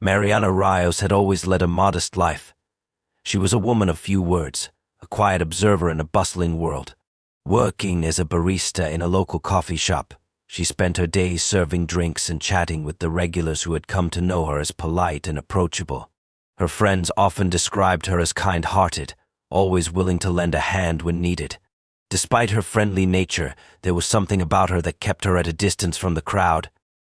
Mariana Rios had always led a modest life. She was a woman of few words, a quiet observer in a bustling world. Working as a barista in a local coffee shop, she spent her days serving drinks and chatting with the regulars who had come to know her as polite and approachable. Her friends often described her as kind-hearted, always willing to lend a hand when needed. Despite her friendly nature, there was something about her that kept her at a distance from the crowd.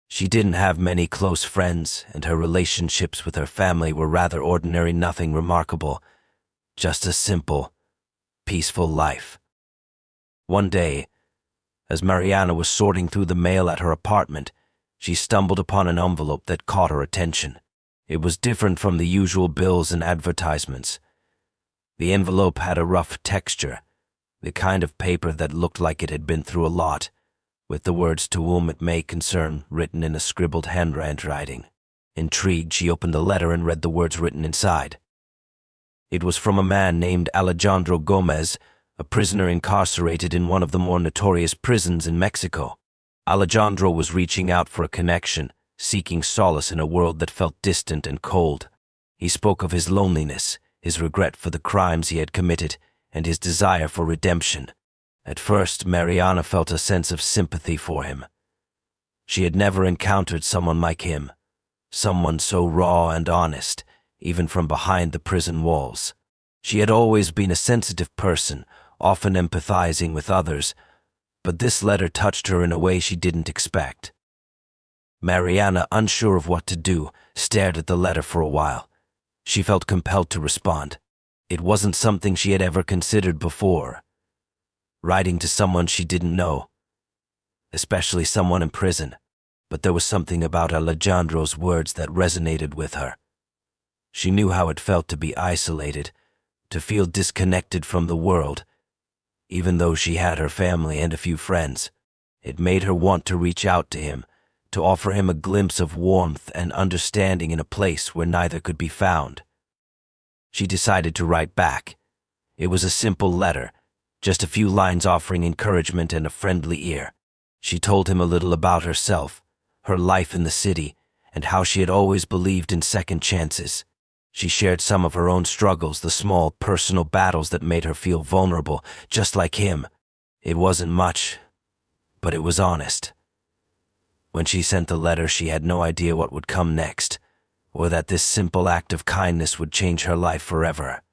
She didn't have many close friends, and her relationships with her family were rather ordinary, nothing remarkable. Just a simple, peaceful life. One day, as Mariana was sorting through the mail at her apartment, she stumbled upon an envelope that caught her attention. It was different from the usual bills and advertisements. The envelope had a rough texture, the kind of paper that looked like it had been through a lot, with the words "to whom it may concern" written in a scribbled handwriting. Intrigued, she opened the letter and read the words written inside. It was from a man named Alejandro Gomez, a prisoner incarcerated in one of the more notorious prisons in Mexico. Alejandro was reaching out for a connection, seeking solace in a world that felt distant and cold. He spoke of his loneliness, his regret for the crimes he had committed, and his desire for redemption. At first, Mariana felt a sense of sympathy for him. She had never encountered someone like him, someone so raw and honest, even from behind the prison walls. She had always been a sensitive person, often empathizing with others, but this letter touched her in a way she didn't expect. Mariana, unsure of what to do, stared at the letter for a while. She felt compelled to respond. It wasn't something she had ever considered before. Writing to someone she didn't know, especially someone in prison, but there was something about Alejandro's words that resonated with her. She knew how it felt to be isolated, to feel disconnected from the world. Even though she had her family and a few friends, it made her want to reach out to him, to offer him a glimpse of warmth and understanding in a place where neither could be found. She decided to write back. It was a simple letter, just a few lines offering encouragement and a friendly ear. She told him a little about herself, her life in the city, and how she had always believed in second chances. She shared some of her own struggles, the small personal battles that made her feel vulnerable, just like him. It wasn't much, but it was honest. When she sent the letter, she had no idea what would come next, or that this simple act of kindness would change her life forever.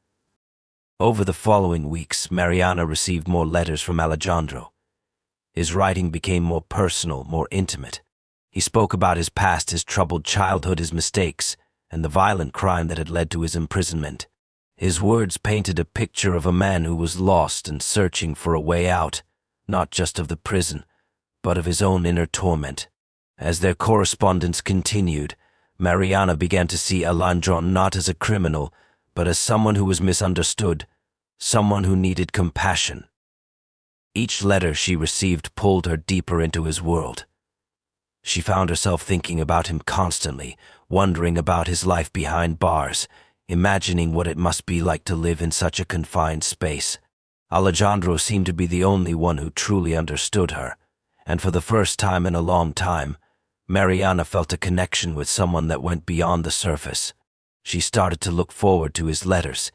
Over the following weeks, Mariana received more letters from Alejandro. His writing became more personal, more intimate. He spoke about his past, his troubled childhood, his mistakes, and the violent crime that had led to his imprisonment. His words painted a picture of a man who was lost and searching for a way out, not just of the prison, but of his own inner torment. As their correspondence continued, Mariana began to see Alejandro not as a criminal, but as someone who was misunderstood, someone who needed compassion. Each letter she received pulled her deeper into his world. She found herself thinking about him constantly, wondering about his life behind bars, imagining what it must be like to live in such a confined space. Alejandro seemed to be the only one who truly understood her, and for the first time in a long time, Mariana felt a connection with someone that went beyond the surface. She started to look forward to his letters,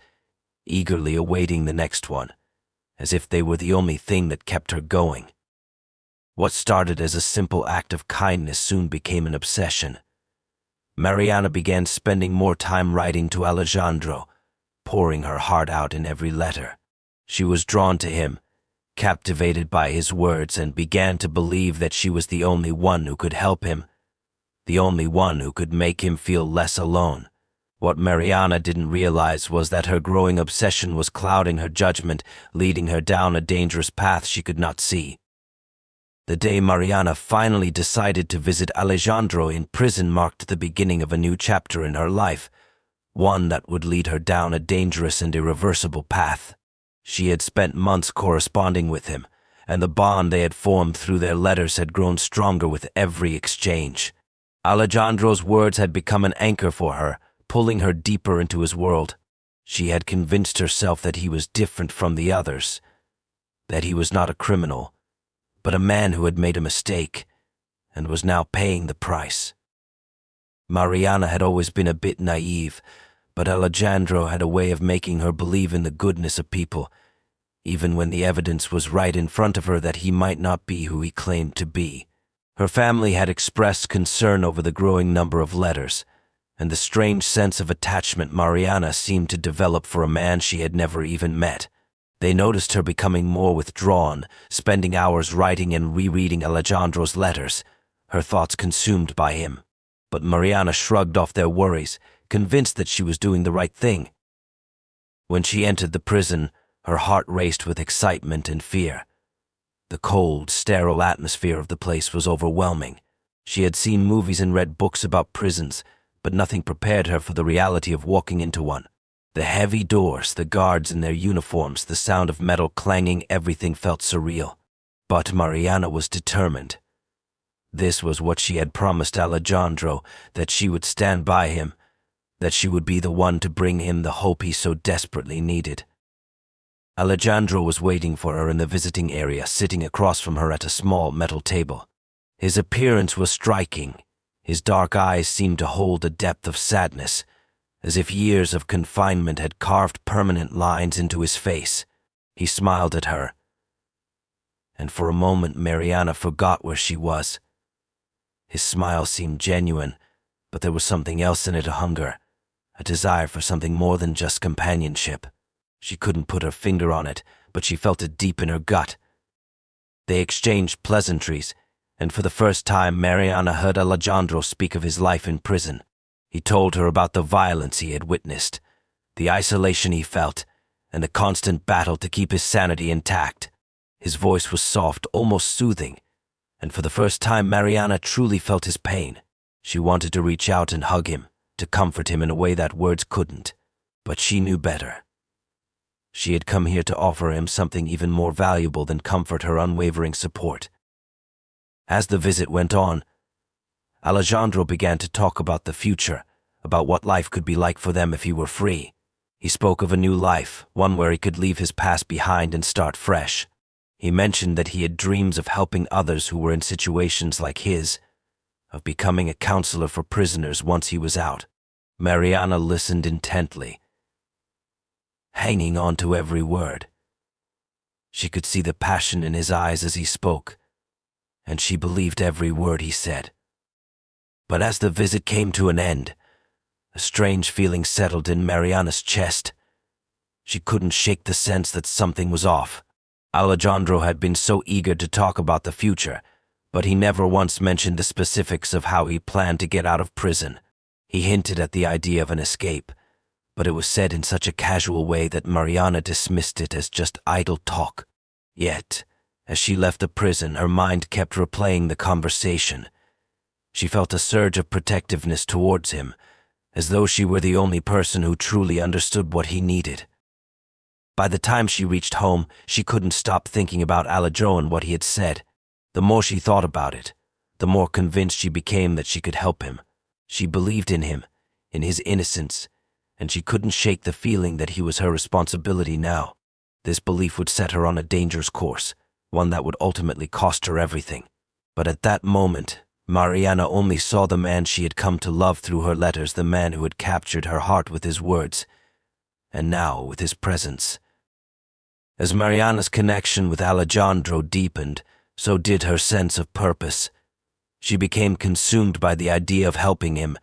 eagerly awaiting the next one, as if they were the only thing that kept her going. What started as a simple act of kindness soon became an obsession. Mariana began spending more time writing to Alejandro, pouring her heart out in every letter. She was drawn to him, captivated by his words, and began to believe that she was the only one who could help him, the only one who could make him feel less alone. What Mariana didn't realize was that her growing obsession was clouding her judgment, leading her down a dangerous path she could not see. The day Mariana finally decided to visit Alejandro in prison marked the beginning of a new chapter in her life, one that would lead her down a dangerous and irreversible path. She had spent months corresponding with him, and the bond they had formed through their letters had grown stronger with every exchange. Alejandro's words had become an anchor for her, pulling her deeper into his world. She had convinced herself that he was different from the others, that he was not a criminal, but a man who had made a mistake and was now paying the price. Mariana had always been a bit naive, but Alejandro had a way of making her believe in the goodness of people, even when the evidence was right in front of her that he might not be who he claimed to be. Her family had expressed concern over the growing number of letters, and the strange sense of attachment Mariana seemed to develop for a man she had never even met. They noticed her becoming more withdrawn, spending hours writing and rereading Alejandro's letters, her thoughts consumed by him. But Mariana shrugged off their worries, convinced that she was doing the right thing. When she entered the prison, her heart raced with excitement and fear. The cold, sterile atmosphere of the place was overwhelming. She had seen movies and read books about prisons, but nothing prepared her for the reality of walking into one. The heavy doors, the guards in their uniforms, the sound of metal clanging, everything felt surreal. But Mariana was determined. This was what she had promised Alejandro, that she would stand by him, that she would be the one to bring him the hope he so desperately needed. Alejandro was waiting for her in the visiting area, sitting across from her at a small metal table. His appearance was striking. His dark eyes seemed to hold a depth of sadness, as if years of confinement had carved permanent lines into his face. He smiled at her, and for a moment Mariana forgot where she was. His smile seemed genuine, but there was something else in it, a hunger, a desire for something more than just companionship. She couldn't put her finger on it, but she felt it deep in her gut. They exchanged pleasantries, and for the first time Mariana heard Alejandro speak of his life in prison. He told her about the violence he had witnessed, the isolation he felt, and the constant battle to keep his sanity intact. His voice was soft, almost soothing, and for the first time Mariana truly felt his pain. She wanted to reach out and hug him, to comfort him in a way that words couldn't, but she knew better. She had come here to offer him something even more valuable than comfort, her unwavering support. As the visit went on, Alejandro began to talk about the future, about what life could be like for them if he were free. He spoke of a new life, one where he could leave his past behind and start fresh. He mentioned that he had dreams of helping others who were in situations like his, of becoming a counselor for prisoners once he was out. Mariana listened intently, hanging on to every word. She could see the passion in his eyes as he spoke, and she believed every word he said. But as the visit came to an end, a strange feeling settled in Mariana's chest. She couldn't shake the sense that something was off. Alejandro had been so eager to talk about the future, but he never once mentioned the specifics of how he planned to get out of prison. He hinted at the idea of an escape, but it was said in such a casual way that Mariana dismissed it as just idle talk. Yet, as she left the prison, her mind kept replaying the conversation. She felt a surge of protectiveness towards him, as though she were the only person who truly understood what he needed. By the time she reached home, she couldn't stop thinking about Alejandro and what he had said. The more she thought about it, the more convinced she became that she could help him. She believed in him, in his innocence, and she couldn't shake the feeling that he was her responsibility now. This belief would set her on a dangerous course, one that would ultimately cost her everything. But at that moment, Mariana only saw the man she had come to love through her letters, the man who had captured her heart with his words, and now with his presence. As Mariana's connection with Alejandro deepened, so did her sense of purpose. She became consumed by the idea of helping him,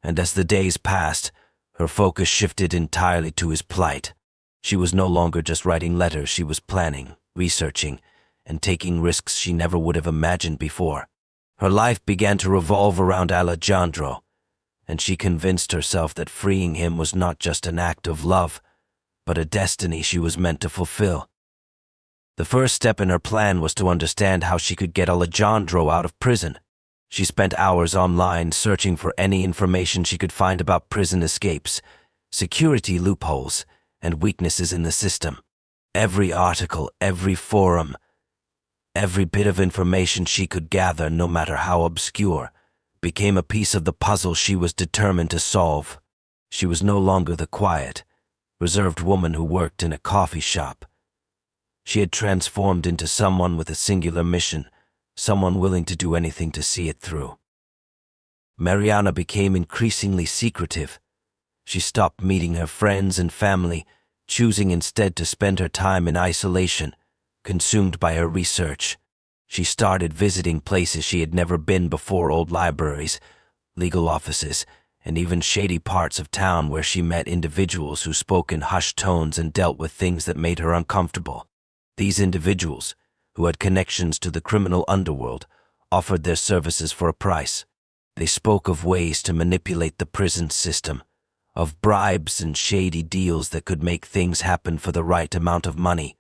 and as the days passed, her focus shifted entirely to his plight. She was no longer just writing letters, she was planning, researching, and taking risks she never would have imagined before. Her life began to revolve around Alejandro, and she convinced herself that freeing him was not just an act of love, but a destiny she was meant to fulfill. The first step in her plan was to understand how she could get Alejandro out of prison. She spent hours online searching for any information she could find about prison escapes, security loopholes, and weaknesses in the system. Every article, every forum, every bit of information she could gather, no matter how obscure, became a piece of the puzzle she was determined to solve. She was no longer the quiet, reserved woman who worked in a coffee shop. She had transformed into someone with a singular mission, someone willing to do anything to see it through. Mariana became increasingly secretive. She stopped meeting her friends and family, choosing instead to spend her time in isolation, consumed by her research. She started visiting places she had never been before: old libraries, legal offices, and even shady parts of town where she met individuals who spoke in hushed tones and dealt with things that made her uncomfortable. These individuals, who had connections to the criminal underworld, offered their services for a price. They spoke of ways to manipulate the prison system, of bribes and shady deals that could make things happen for the right amount of money.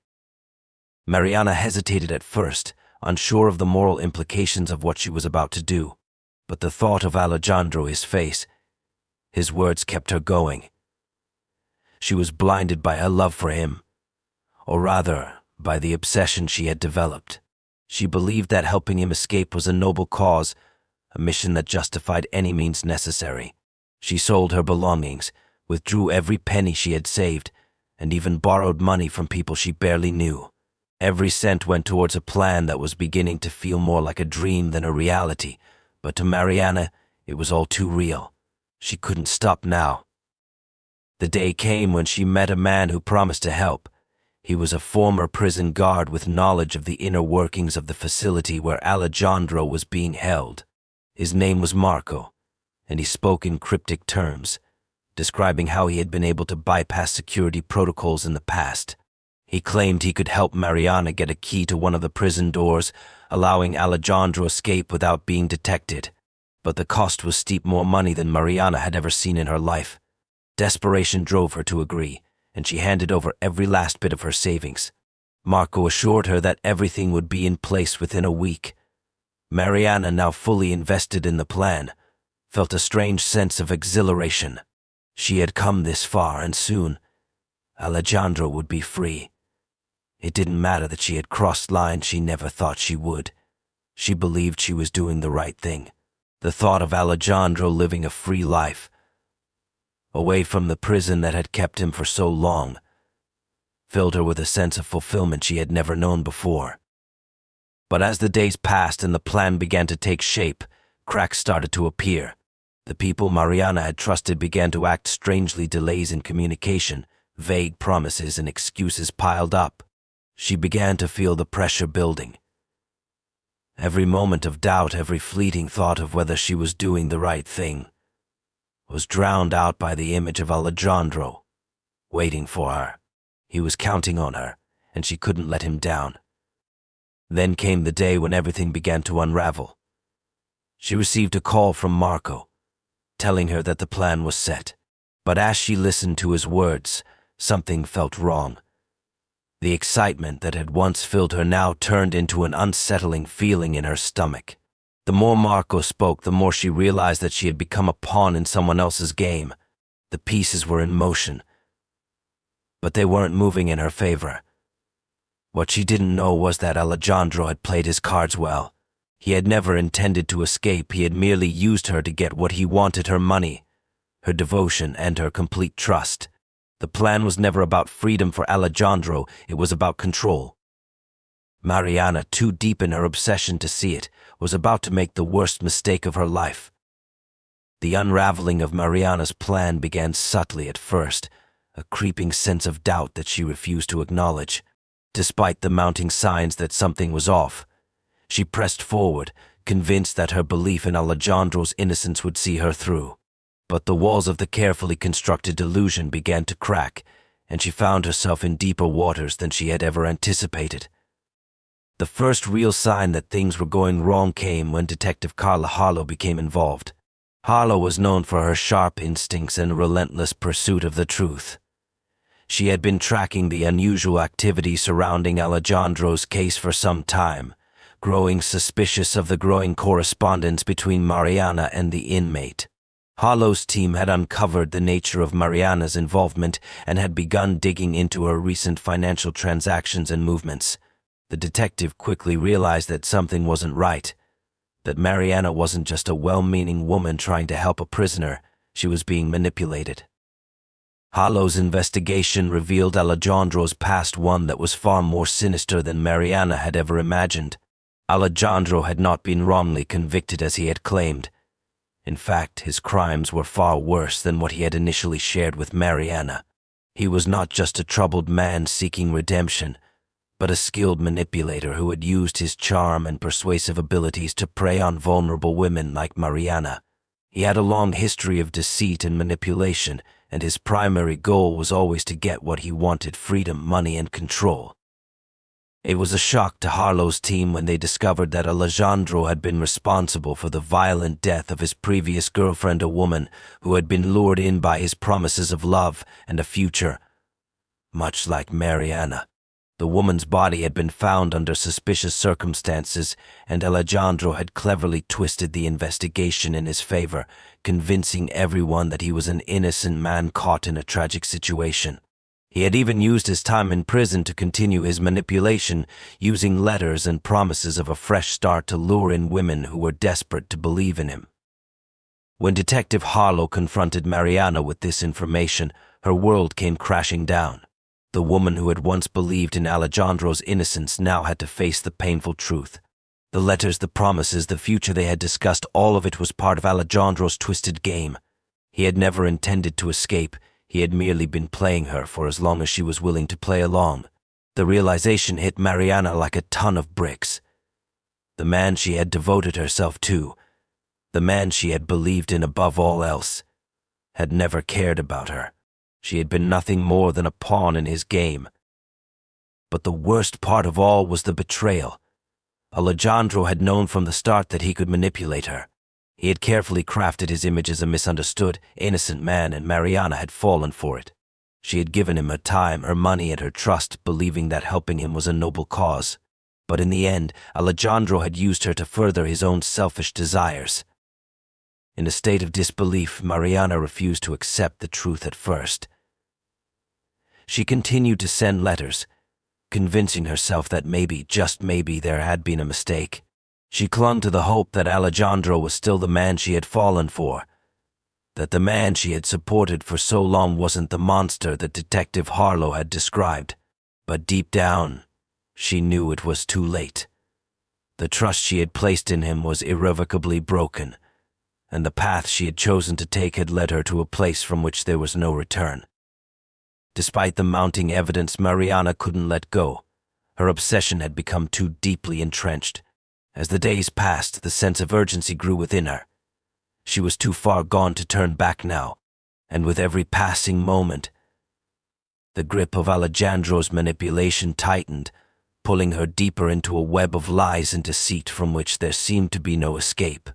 Mariana hesitated at first, unsure of the moral implications of what she was about to do, but the thought of Alejandro, his face, his words kept her going. She was blinded by her love for him, or rather, by the obsession she had developed. She believed that helping him escape was a noble cause, a mission that justified any means necessary. She sold her belongings, withdrew every penny she had saved, and even borrowed money from people she barely knew. Every cent went towards a plan that was beginning to feel more like a dream than a reality, but to Mariana, it was all too real. She couldn't stop now. The day came when she met a man who promised to help. He was a former prison guard with knowledge of the inner workings of the facility where Alejandro was being held. His name was Marco, and he spoke in cryptic terms, describing how he had been able to bypass security protocols in the past. He claimed he could help Mariana get a key to one of the prison doors, allowing Alejandro escape without being detected. But the cost was steep, more money than Mariana had ever seen in her life. Desperation drove her to agree, and she handed over every last bit of her savings. Marco assured her that everything would be in place within a week. Mariana, now fully invested in the plan, felt a strange sense of exhilaration. She had come this far, and soon Alejandro would be free. It didn't matter that she had crossed lines she never thought she would. She believed she was doing the right thing. The thought of Alejandro living a free life, away from the prison that had kept him for so long, filled her with a sense of fulfillment she had never known before. But as the days passed and the plan began to take shape, cracks started to appear. The people Mariana had trusted began to act strangely. Delays in communication, vague promises, and excuses piled up. She began to feel the pressure building. Every moment of doubt, every fleeting thought of whether she was doing the right thing, was drowned out by the image of Alejandro, waiting for her. He was counting on her, and she couldn't let him down. Then came the day when everything began to unravel. She received a call from Marco, telling her that the plan was set. But as she listened to his words, something felt wrong. The excitement that had once filled her now turned into an unsettling feeling in her stomach. The more Marco spoke, the more she realized that she had become a pawn in someone else's game. The pieces were in motion, but they weren't moving in her favor. What she didn't know was that Alejandro had played his cards well. He had never intended to escape. He had merely used her to get what he wanted: her money, her devotion, and her complete trust. The plan was never about freedom for Alejandro, it was about control. Mariana, too deep in her obsession to see it, was about to make the worst mistake of her life. The unraveling of Mariana's plan began subtly at first, a creeping sense of doubt that she refused to acknowledge. Despite the mounting signs that something was off, she pressed forward, convinced that her belief in Alejandro's innocence would see her through. But the walls of the carefully constructed delusion began to crack, and she found herself in deeper waters than she had ever anticipated. The first real sign that things were going wrong came when Detective Carla Harlow became involved. Harlow was known for her sharp instincts and relentless pursuit of the truth. She had been tracking the unusual activity surrounding Alejandro's case for some time, growing suspicious of the growing correspondence between Mariana and the inmate. Harlow's team had uncovered the nature of Mariana's involvement and had begun digging into her recent financial transactions and movements. The detective quickly realized that something wasn't right, that Mariana wasn't just a well-meaning woman trying to help a prisoner, she was being manipulated. Harlow's investigation revealed Alejandro's past, one that was far more sinister than Mariana had ever imagined. Alejandro had not been wrongly convicted as he had claimed. In fact, his crimes were far worse than what he had initially shared with Mariana. He was not just a troubled man seeking redemption, but a skilled manipulator who had used his charm and persuasive abilities to prey on vulnerable women like Mariana. He had a long history of deceit and manipulation, and his primary goal was always to get what he wanted: freedom, money, and control. It was a shock to Harlow's team when they discovered that Alejandro had been responsible for the violent death of his previous girlfriend, a woman who had been lured in by his promises of love and a future. Much like Mariana, the woman's body had been found under suspicious circumstances, and Alejandro had cleverly twisted the investigation in his favor, convincing everyone that he was an innocent man caught in a tragic situation. He had even used his time in prison to continue his manipulation, using letters and promises of a fresh start to lure in women who were desperate to believe in him. When Detective Harlow confronted Mariana with this information, her world came crashing down. The woman who had once believed in Alejandro's innocence now had to face the painful truth. The letters, the promises, the future they had discussed, all of it was part of Alejandro's twisted game. He had never intended to escape. He had merely been playing her for as long as she was willing to play along. The realization hit Mariana like a ton of bricks. The man she had devoted herself to, the man she had believed in above all else, had never cared about her. She had been nothing more than a pawn in his game. But the worst part of all was the betrayal. Alejandro had known from the start that he could manipulate her. He had carefully crafted his image as a misunderstood, innocent man, and Mariana had fallen for it. She had given him her time, her money, and her trust, believing that helping him was a noble cause. But in the end, Alejandro had used her to further his own selfish desires. In a state of disbelief, Mariana refused to accept the truth at first. She continued to send letters, convincing herself that maybe, just maybe, there had been a mistake. She clung to the hope that Alejandro was still the man she had fallen for, that the man she had supported for so long wasn't the monster that Detective Harlow had described. But deep down, she knew it was too late. The trust she had placed in him was irrevocably broken, and the path she had chosen to take had led her to a place from which there was no return. Despite the mounting evidence, Mariana couldn't let go. Her obsession had become too deeply entrenched. As the days passed, the sense of urgency grew within her. She was too far gone to turn back now, and with every passing moment, the grip of Alejandro's manipulation tightened, pulling her deeper into a web of lies and deceit from which there seemed to be no escape.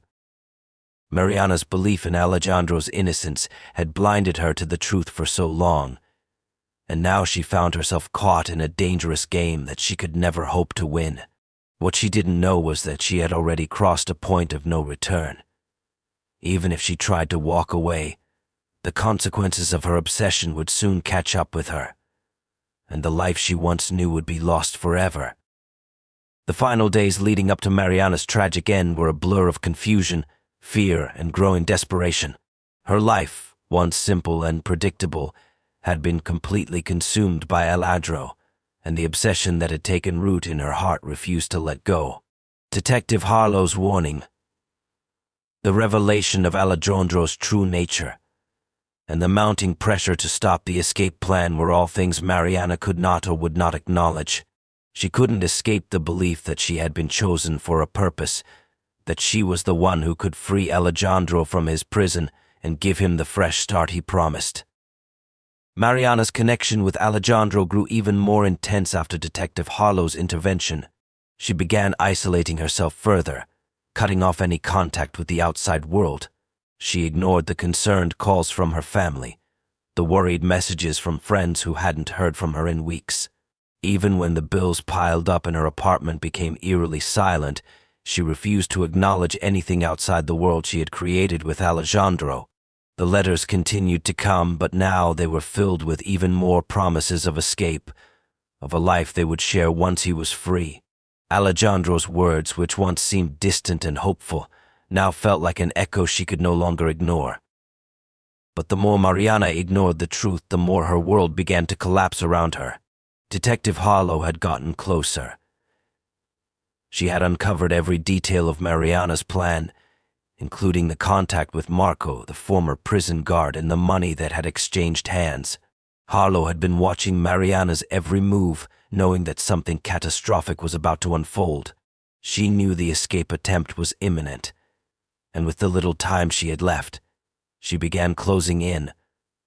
Mariana's belief in Alejandro's innocence had blinded her to the truth for so long, and now she found herself caught in a dangerous game that she could never hope to win. What she didn't know was that she had already crossed a point of no return. Even if she tried to walk away, the consequences of her obsession would soon catch up with her, and the life she once knew would be lost forever. The final days leading up to Mariana's tragic end were a blur of confusion, fear, and growing desperation. Her life, once simple and predictable, had been completely consumed by Alejandro, and the obsession that had taken root in her heart refused to let go. Detective Harlow's warning, the revelation of Alejandro's true nature, and the mounting pressure to stop the escape plan were all things Mariana could not or would not acknowledge. She couldn't escape the belief that she had been chosen for a purpose, that she was the one who could free Alejandro from his prison and give him the fresh start he promised. Mariana's connection with Alejandro grew even more intense after Detective Harlow's intervention. She began isolating herself further, cutting off any contact with the outside world. She ignored the concerned calls from her family, the worried messages from friends who hadn't heard from her in weeks. Even when the bills piled up and her apartment became eerily silent, she refused to acknowledge anything outside the world she had created with Alejandro. The letters continued to come, but now they were filled with even more promises of escape, of a life they would share once he was free. Alejandro's words, which once seemed distant and hopeful, now felt like an echo she could no longer ignore. But the more Mariana ignored the truth, the more her world began to collapse around her. Detective Harlow had gotten closer. She had uncovered every detail of Mariana's plan, including the contact with Marco, the former prison guard, and the money that had exchanged hands. Harlow had been watching Mariana's every move, knowing that something catastrophic was about to unfold. She knew the escape attempt was imminent, and with the little time she had left, she began closing in,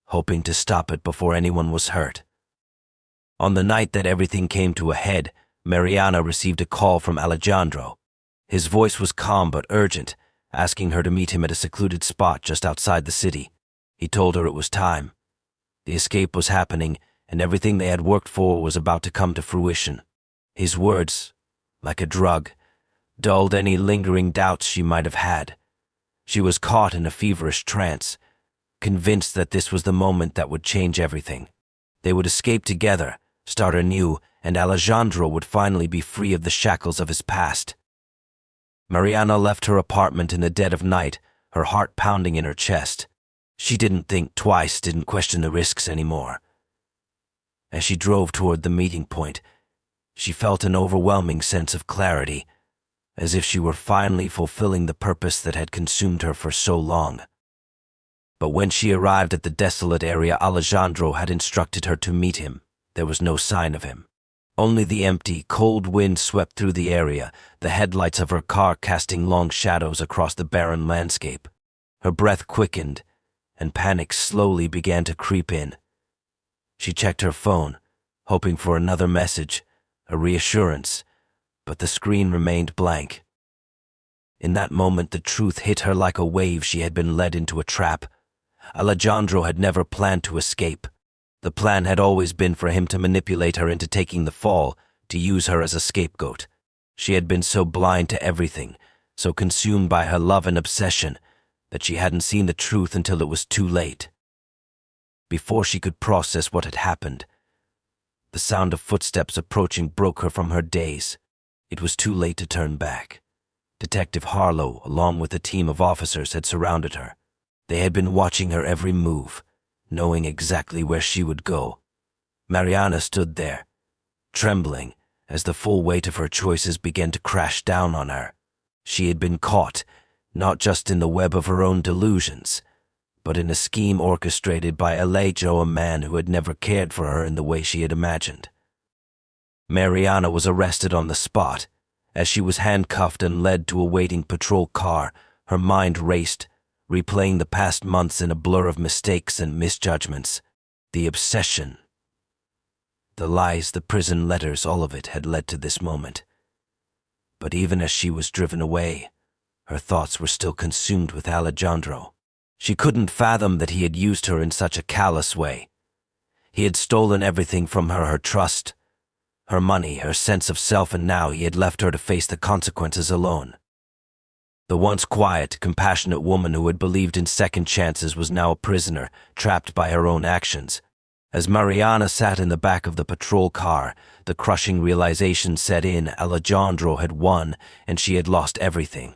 hoping to stop it before anyone was hurt. On the night that everything came to a head, Mariana received a call from Alejandro. His voice was calm but urgent, asking her to meet him at a secluded spot just outside the city. He told her it was time. The escape was happening, and everything they had worked for was about to come to fruition. His words, like a drug, dulled any lingering doubts she might have had. She was caught in a feverish trance, convinced that this was the moment that would change everything. They would escape together, start anew, and Alejandro would finally be free of the shackles of his past. Mariana left her apartment in the dead of night, her heart pounding in her chest. She didn't think twice, didn't question the risks anymore. As she drove toward the meeting point, she felt an overwhelming sense of clarity, as if she were finally fulfilling the purpose that had consumed her for so long. But when she arrived at the desolate area Alejandro had instructed her to meet him, there was no sign of him. Only the empty, cold wind swept through the area, the headlights of her car casting long shadows across the barren landscape. Her breath quickened, and panic slowly began to creep in. She checked her phone, hoping for another message, a reassurance, but the screen remained blank. In that moment, the truth hit her like a wave. She had been led into a trap. Alejandro had never planned to escape. The plan had always been for him to manipulate her into taking the fall, to use her as a scapegoat. She had been so blind to everything, so consumed by her love and obsession, that she hadn't seen the truth until it was too late. Before she could process what had happened, the sound of footsteps approaching broke her from her daze. It was too late to turn back. Detective Harlow, along with a team of officers, had surrounded her. They had been watching her every move, knowing exactly where she would go. Mariana stood there, trembling, as the full weight of her choices began to crash down on her. She had been caught, not just in the web of her own delusions, but in a scheme orchestrated by Alejo, a man who had never cared for her in the way she had imagined. Mariana was arrested on the spot. As she was handcuffed and led to a waiting patrol car, her mind raced, replaying the past months in a blur of mistakes and misjudgments. The obsession, the lies, the prison letters, all of it had led to this moment. But even as she was driven away, her thoughts were still consumed with Alejandro. She couldn't fathom that he had used her in such a callous way. He had stolen everything from her, her trust, her money, her sense of self, and now he had left her to face the consequences alone. The once quiet, compassionate woman who had believed in second chances was now a prisoner, trapped by her own actions. As Mariana sat in the back of the patrol car, the crushing realization set in: Alejandro had won, and she had lost everything.